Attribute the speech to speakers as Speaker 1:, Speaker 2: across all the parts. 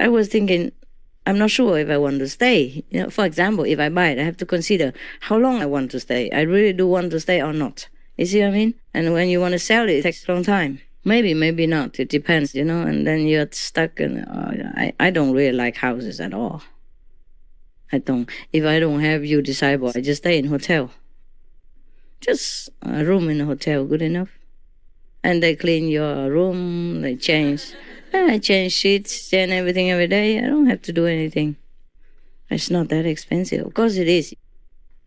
Speaker 1: I was thinking, I'm not sure if I want to stay. For example, if I buy it, I have to consider how long I want to stay. I really do want to stay or not. You see what I mean? And when you want to sell it, it takes a long time. Maybe, maybe not. It depends, and then you're stuck. And I don't really like houses at all. I don't. If I don't have you disciple, I just stay in hotel. Just a room in a hotel, good enough. And they clean your room, they change. I change sheets, change everything every day. I don't have to do anything. It's not that expensive. Of course it is.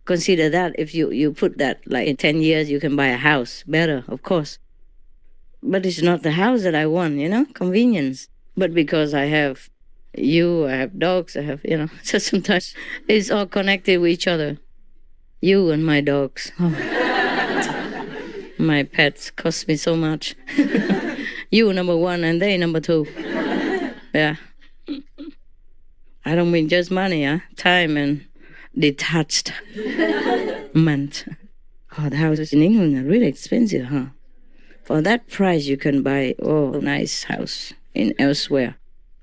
Speaker 1: Consider that if you put that, like in 10 years, you can buy a house. Better, of course. But it's not the house that I want, convenience. But because I have you, I have dogs, I have, so sometimes it's all connected with each other. You and my dogs. Oh. My pets cost me so much. You number one and they number two. Yeah. I don't mean just money, time and detachment. Oh, the houses in England are really expensive, huh? For that price, you can buy a nice house in elsewhere.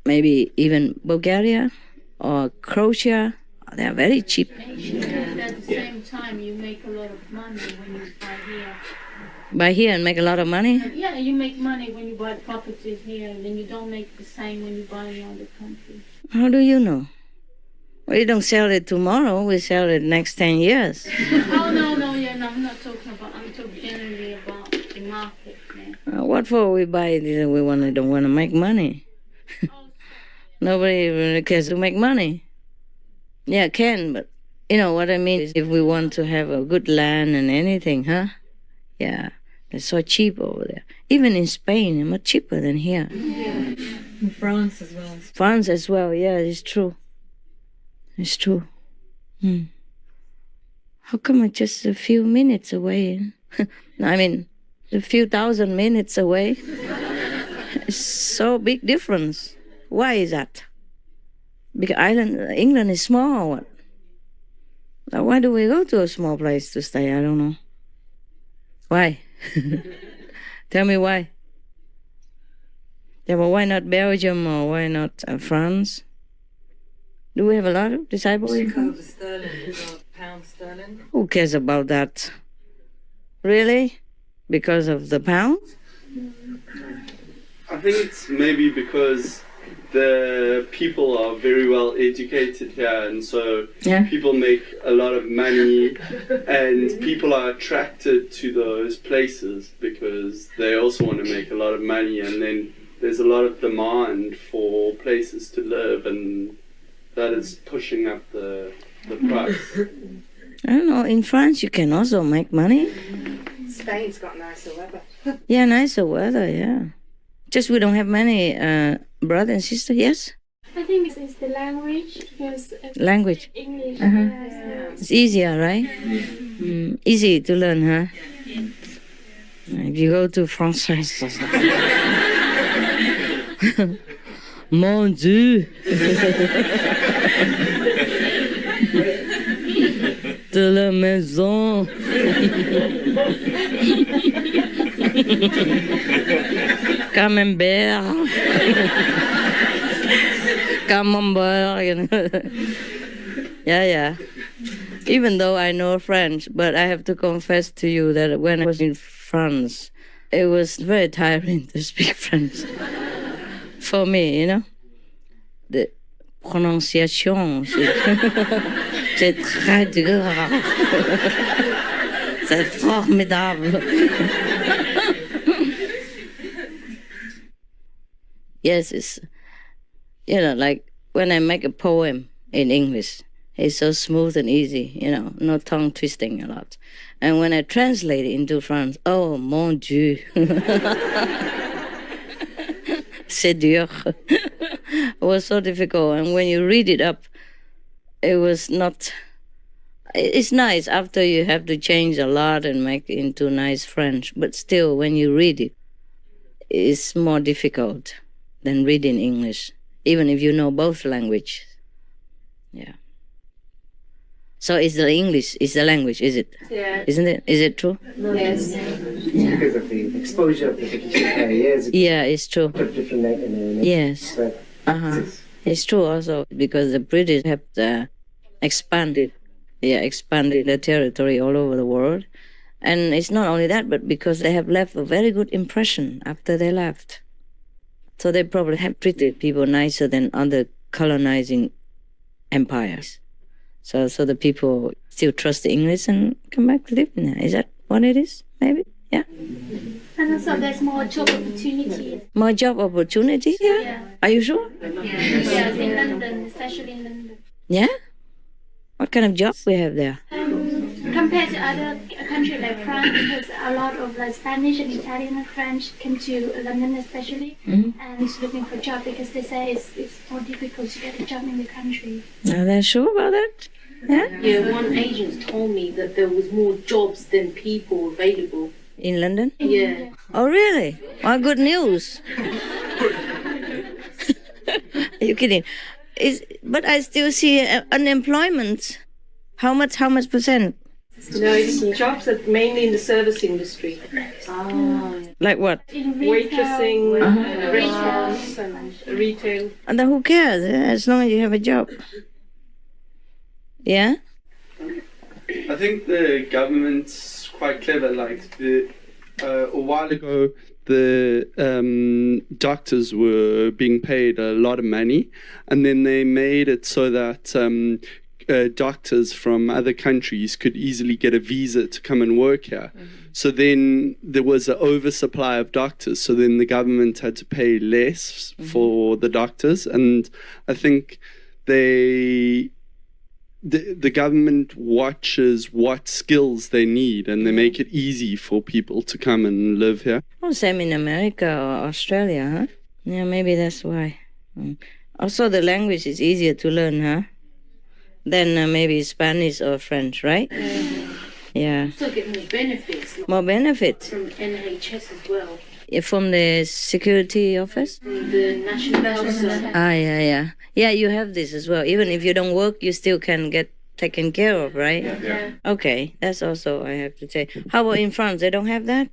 Speaker 1: Maybe even Bulgaria or Croatia. They are very cheap.
Speaker 2: At the same time, you make a lot of money when you buy here.
Speaker 1: Buy here and make a lot of money?
Speaker 2: Yeah, you make money when you buy properties here, and then you don't make the same when you buy in other countries.
Speaker 1: How do you know? We don't sell it tomorrow, we sell it next 10 years.
Speaker 2: Oh, no, I'm not talking about, I'm talking generally about the market. Yeah.
Speaker 1: What for we buy it? We don't want to make money. Nobody really cares to make money. Yeah, can, but you know what I mean? If we want to have a good land and anything, huh? Yeah, it's so cheap over there. Even in Spain, it's much cheaper than here.
Speaker 3: Yeah. In France as well.
Speaker 1: France as well, yeah, it's true. It's true. How come it's just a few minutes away? I mean, a few thousand minutes away. It's so big difference. Why is that? Because England is small or what? Why do we go to a small place to stay? I don't know. Why? Tell me why. Yeah, but why not Belgium or why not France? Do we have a lot of disciples?
Speaker 3: Because of the sterling, pound sterling.
Speaker 1: Who cares about that? Really? Because of the pound?
Speaker 4: I think it's maybe because the people are very well educated here, and so people make a lot of money, and people are attracted to those places because they also want to make a lot of money, and then there's a lot of demand for places to live, and that is pushing up the price.
Speaker 1: I don't know, in France you can also make money.
Speaker 5: Spain's got nicer weather.
Speaker 1: Yeah, nicer weather, yeah. Just we don't have many brothers and sisters, yes?
Speaker 6: I think it's the language. Because
Speaker 1: language.
Speaker 6: English.
Speaker 1: It's easier, right? Easy to learn, huh? If you go to France, Mon Dieu! De la maison! Camembert! Camembert! Yeah. Even though I know French, but I have to confess to you that when I was in France, it was very tiring to speak French. For me, the prononciation, c'est très dur. C'est formidable. Yes, it's, like when I make a poem in English, it's so smooth and easy, no tongue twisting a lot. And when I translate it into French, oh, mon Dieu. C'est dur. It was so difficult. And when you read it up, it was not... It's nice after you have to change a lot and make it into nice French. But still, when you read it, it's more difficult than reading English, even if you know both languages. Yeah. So it's the English, is the language, is it?
Speaker 5: Yeah.
Speaker 1: Isn't it? Is it true?
Speaker 5: Yes.
Speaker 7: Because of the exposure of the 52 years.
Speaker 1: Yeah, it's true.
Speaker 7: Different
Speaker 1: yes.
Speaker 7: But
Speaker 1: It's true also because the British have expanded their territory all over the world. And it's not only that, but because they have left a very good impression after they left. So they probably have treated people nicer than other colonizing empires. So the people still trust the English and come back to live in there. Is that what it is? Maybe? Yeah.
Speaker 6: And also there's more job opportunities.
Speaker 1: More job opportunity?
Speaker 6: Yeah.
Speaker 1: Are you sure?
Speaker 6: Yes, in London, especially in London.
Speaker 1: Yeah? What kind of job we have there?
Speaker 6: Compared to other countries like France, because a lot of like Spanish and Italian and French came to London especially, and looking for a job because they say it's more difficult to get a job in the country.
Speaker 1: Are they sure about that? Yeah?
Speaker 8: Yeah, one agent told me that there was more jobs than people available.
Speaker 1: In London?
Speaker 8: Yeah.
Speaker 1: Oh, really? Well, good news. Are you kidding? But I still see unemployment. How much percent?
Speaker 8: No, it's jobs that mainly in the service industry.
Speaker 1: Like what?
Speaker 6: In retail,
Speaker 8: Waitressing, restaurants and retail.
Speaker 1: And then who cares? As long as you have a job. Yeah?
Speaker 4: I think the government's quite clever. Like a while ago, the doctors were being paid a lot of money, and then they made it so that doctors from other countries could easily get a visa to come and work here. So then there was an oversupply of doctors. So then the government had to pay less for the doctors, and I think the government watches what skills they need, and they make it easy for people to come and live here.
Speaker 1: Oh, same in America or Australia, huh? Yeah, maybe that's why. Also, the language is easier to learn, huh? Than maybe Spanish or French, right? Yeah.
Speaker 8: Still get more benefits.
Speaker 1: More benefits?
Speaker 8: From NHS as well.
Speaker 1: From the security office?
Speaker 8: From the National Health Service.
Speaker 1: Yeah. Yeah, you have this as well. Even if you don't work, you still can get taken care of, right?
Speaker 8: Yeah.
Speaker 1: Okay, that's also, I have to say. How about in France? They don't have that?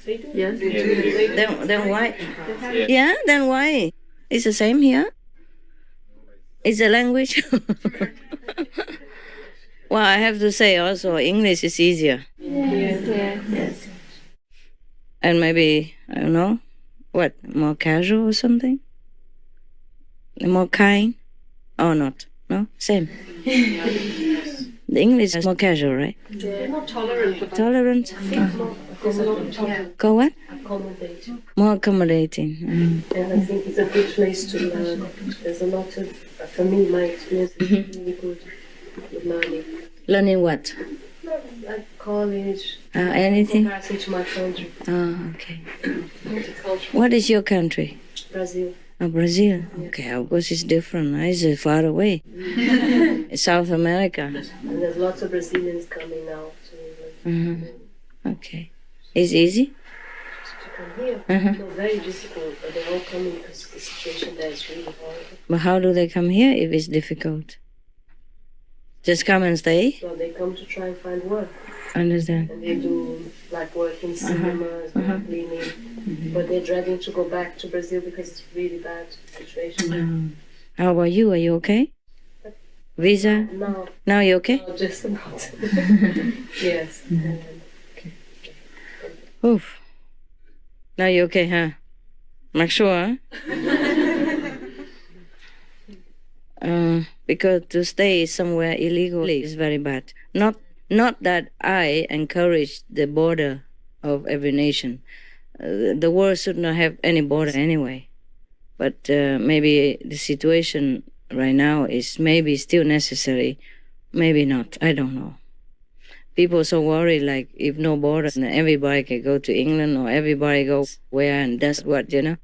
Speaker 8: Yes.
Speaker 1: Then why? Yeah, then why? It's the same here. It's a language. Well, I have to say also English is easier.
Speaker 6: Yes.
Speaker 1: And maybe, I don't know, what, more casual or something? More kind? Or not? No? Same. The English is more casual, right?
Speaker 8: They're more tolerant.
Speaker 1: Tolerant? Go what?
Speaker 3: Accommodating.
Speaker 1: More accommodating.
Speaker 3: And I think it's a good place to learn. There's a lot of, for me, my experience is really good with learning.
Speaker 1: Learning what?
Speaker 3: Like college,
Speaker 1: Anything?
Speaker 3: comparison to my country.
Speaker 1: Oh, okay.
Speaker 3: Multicultural.
Speaker 1: What is your country?
Speaker 3: Brazil.
Speaker 1: Oh, Brazil. Okay, of course it's different. It's far away. South America.
Speaker 3: And there's lots of Brazilians coming now to England.
Speaker 1: Okay. It's easy?
Speaker 3: To come here. No, very difficult, but they're all coming because the situation there is really horrible.
Speaker 1: But how do they come here if it's difficult? Just come and stay?
Speaker 3: So they come to try and find work.
Speaker 1: Understand.
Speaker 3: And they do like work in cinemas, cleaning, but they're dreading to go back to Brazil because it's a really bad situation.
Speaker 1: How about you? Are you okay? Visa?
Speaker 3: No,
Speaker 1: Now you okay?
Speaker 3: no, just about. Yes.
Speaker 1: Oof. Now you okay, huh? Not sure, huh? Because to stay somewhere illegally is very bad. Not that I encourage the border of every nation. The world should not have any border anyway. But maybe the situation right now is maybe still necessary, maybe not. I don't know. People are so worried, like if no border, then everybody can go to England or everybody go where and that's what, you know.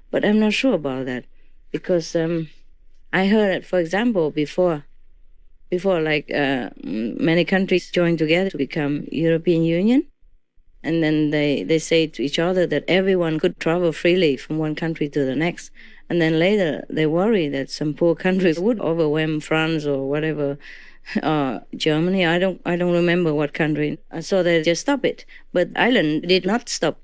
Speaker 1: But I'm not sure about that because I heard, for example, before like many countries joined together to become European Union, and then they say to each other that everyone could travel freely from one country to the next, and then later they worry that some poor countries would overwhelm France or whatever, Germany. I don't remember what country. So they just stop it. But Ireland did not stop.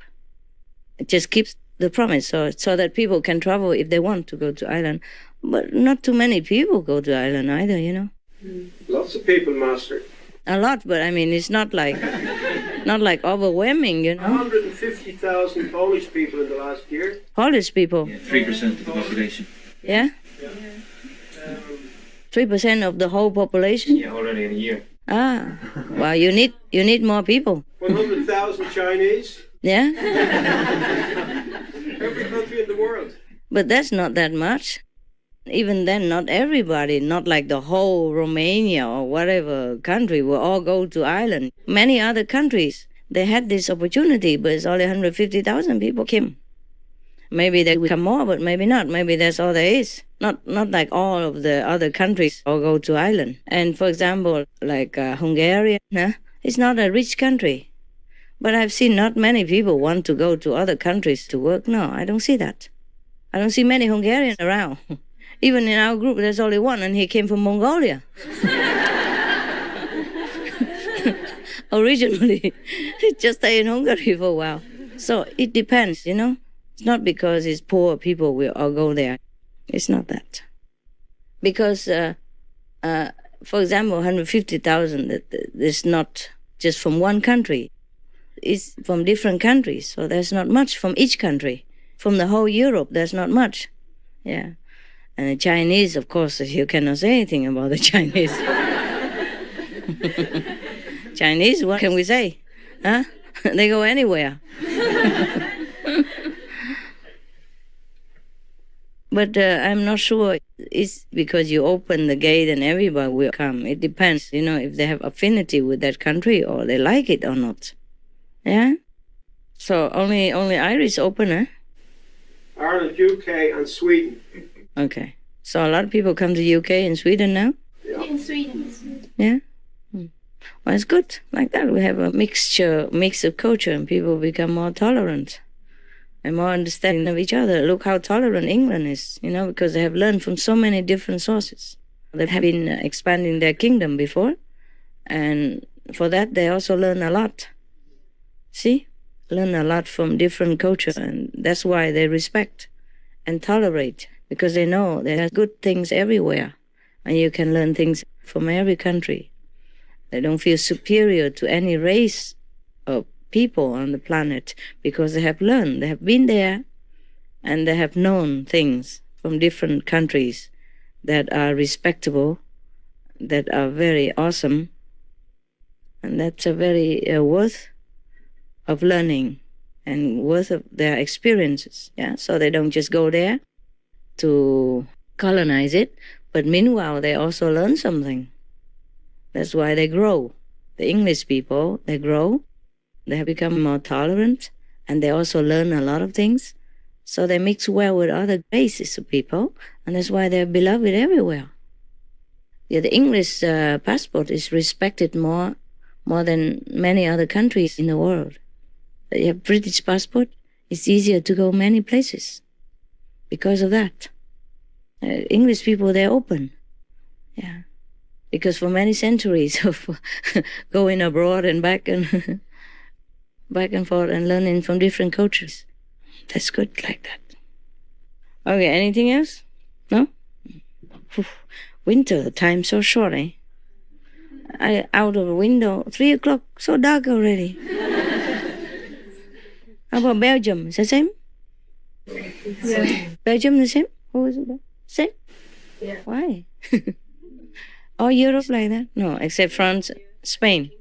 Speaker 1: It just keeps the promise, so that people can travel if they want to go to Ireland. But not too many people go to Ireland either, you know.
Speaker 9: Lots of people, Master.
Speaker 1: A lot, but I mean, it's not like overwhelming, you know.
Speaker 9: 150,000 Polish people in the last year.
Speaker 1: Polish people.
Speaker 10: Yeah, 3% of the population.
Speaker 1: Yeah? 3% of the whole population?
Speaker 10: Yeah, already in a year.
Speaker 1: Ah, well, you need more people.
Speaker 9: 100,000 Chinese.
Speaker 1: Yeah?
Speaker 9: Every country in the world.
Speaker 1: But that's not that much. Even then, not everybody, not like the whole Romania or whatever country will all go to Ireland. Many other countries, they had this opportunity, but it's only 150,000 people came. Maybe they will come more, but maybe not. Maybe that's all there is. Not like all of the other countries all go to Ireland. And for example, like Hungary, it's not a rich country. But I've seen not many people want to go to other countries to work. No, I don't see that. I don't see many Hungarians around. Even in our group, there's only one, and he came from Mongolia. Originally, he just stayed in Hungary for a while. So it depends, you know. It's not because it's poor people will all go there. It's not that. Because, for example, 150,000 is not just from one country. It's from different countries, so there's not much from each country. From the whole Europe, there's not much. Yeah. And the Chinese, of course, you cannot say anything about the Chinese. Chinese, what can we say? Huh? They go anywhere. But I'm not sure it's because you open the gate and everybody will come. It depends, you know, if they have affinity with that country or they like it or not. Yeah? So only Irish open, huh?
Speaker 9: Ireland, UK and Sweden.
Speaker 1: Okay. So a lot of people come to UK and Sweden now?
Speaker 9: Yeah.
Speaker 6: In Sweden.
Speaker 1: Yeah? Well, it's good. Like that, we have a mix of culture and people become more tolerant and more understanding of each other. Look how tolerant England is, you know, because they have learned from so many different sources. They have been expanding their kingdom before, and for that they also learn a lot. See? Learn a lot from different cultures, and that's why they respect and tolerate, because they know there are good things everywhere, and you can learn things from every country. They don't feel superior to any race of people on the planet because they have learned, they have been there, and they have known things from different countries that are respectable, that are very awesome, and that's a very worth of learning and worth of their experiences. Yeah, so they don't just go there to colonize it, but meanwhile they also learn something. That's why they grow. The English people, they grow, they have become more tolerant, and they also learn a lot of things. So they mix well with other races of people, and that's why they're beloved everywhere. Yeah, the English passport is respected more than many other countries in the world. You have British passport, it's easier to go many places because of that. English people, they're open. Yeah. Because for many centuries of going abroad and back and forth and learning from different cultures. That's good like that. Okay, anything else? No? Winter, time so short, eh? Out of the window, 3 o'clock, so dark already. How about Belgium? Is the same?
Speaker 3: Yeah.
Speaker 1: Belgium the same? Who is it? Same?
Speaker 3: Yeah.
Speaker 1: Why? All Europe like that? No, except France, Spain.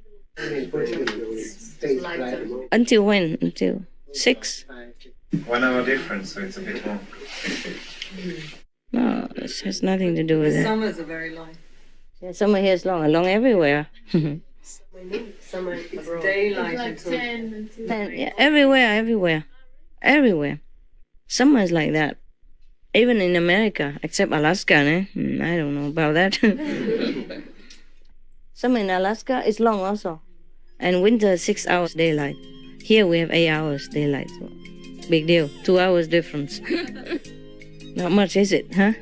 Speaker 1: Until when? Until 6?
Speaker 10: 1 hour difference, so it's a bit long.
Speaker 1: No, it has nothing to do with that.
Speaker 5: Summers are very long.
Speaker 1: Yeah, summer here is long everywhere.
Speaker 3: Summer
Speaker 5: It's
Speaker 3: abroad.
Speaker 5: daylight
Speaker 2: It's like
Speaker 5: until
Speaker 2: 10 until
Speaker 1: Yeah, everywhere. Summer is like that. Even in America, except Alaska, I don't know about that. Summer in Alaska is long also. And winter, 6 hours daylight. Here we have 8 hours daylight. So big deal. 2 hours difference. Not much, is it, huh?